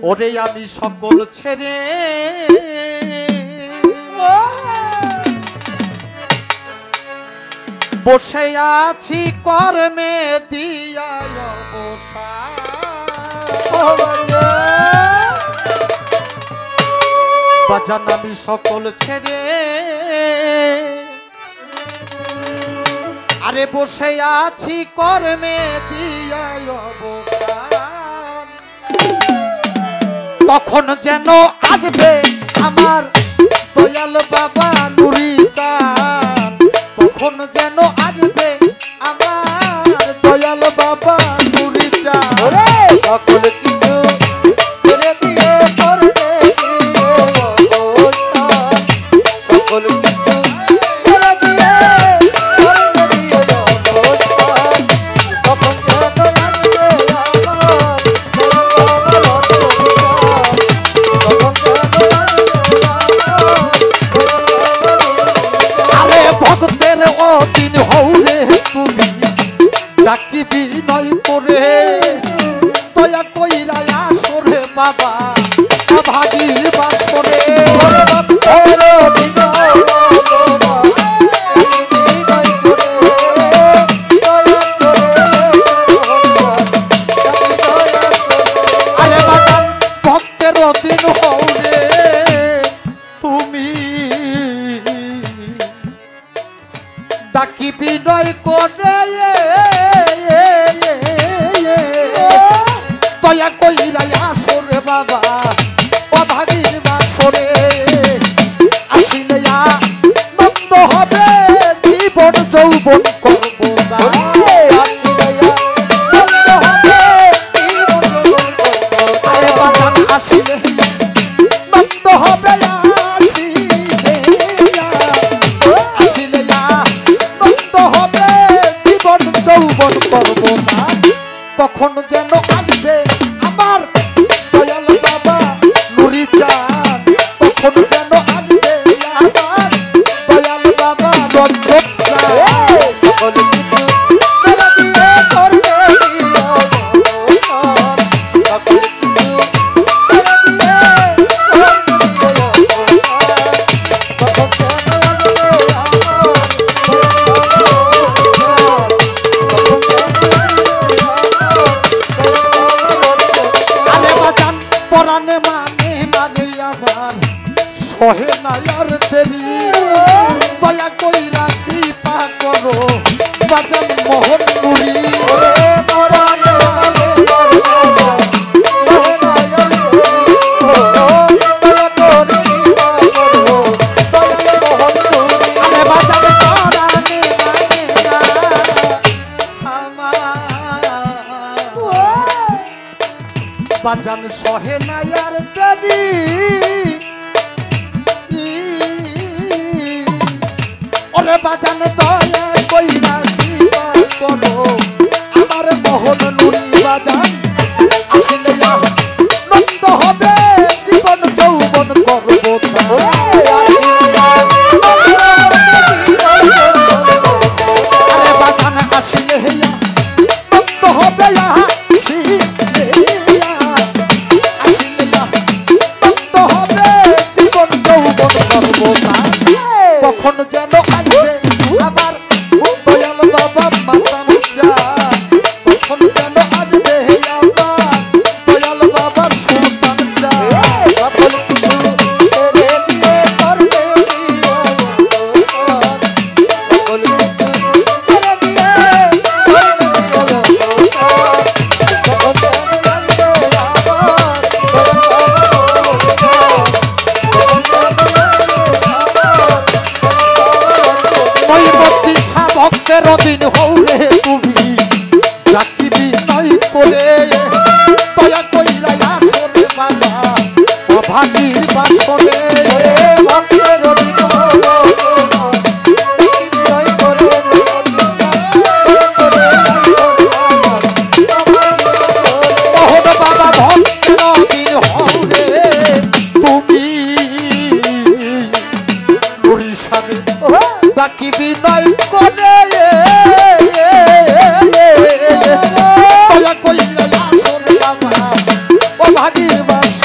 ওরে আমি সকল ছেড়ে বসে আছি কর্মে দিয়া অবসান। বাজান আমি সকল ছেড়ে আরে বসে আছি কর্মে দিয়া অবসান। কখন যেন আসবে আমার দয়াল বাবা নুরি চাঁদ, কখন যেন আসবে আমার দয়াল বাবা নুরি চাঁদ। সকল কিছু ছেড়ে দিয়ে করবে সকল কিছু ছেড়ে দিয়ে করবে কখন যেন আসবে আরে ভক্তের অদিন হৌরে তুমি ডাকিবি নয় করে দয়া কইরা আসরে বাবা ভাগির বাসরে। আরে বাগান ভক্তের অদিন হৌরে তুমি ডাকিবি নয় করে দয়া কইরা আসরে বাবা অভাগীর বাসরে। আসিলে নন্দ হবে জীবন যৌবন করবো না। আরে বাগান আসিলে নন্দ হবে আসিলে নন্দ হবে জীবন যৌবন করবো না। কখন যেন আসবে আমার দয়াল বাবা নুরি চাঁদ, কখন যেন আসবে আমার দয়াল বাবা রঞ্জন চাঁদ। সকল কিছু ছেড়ে দিয়ে করবে সকল কিছু ছেড়ে দিয়ে পরাণে মানে মানে আমার সহে নায়ার দেবী দয়া কইরা কৃপা করো বাজান মোহন নুরি। বাজান সহে নায়ার দেবী ওরে বাজান দয়া কইরা কৃপা করো আমার মোহন নুরি বাজান। আসলে নন্দ হবে জীবন যৌবন করবো না। আরে বাজান আসলে নন্দ হবে কখন যেন আসবে আমার দয়াল বাবা মাতান চাঁদ, কখন যেন আসবে আমার দয়াল বাবা সুলতান চাঁদ। সকল কিছু ছেড়ে দিয়ে করবে সকল কিছু ছেড়ে দিয়ে ভক্তের দিন হৌরে তুমি ডাকিবি নয় করে দয়া কইরা আসরে বাবা অভাগীর বাসরে। ভক্তের দিন মোহন বাবা ভক্তের দিন হৌরে তুমি বরিশালে ডাকিবি নয় করে দয়া কইরা আসরে বাবা অভাগীর বাসরে।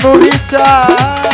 নুরি চাঁদ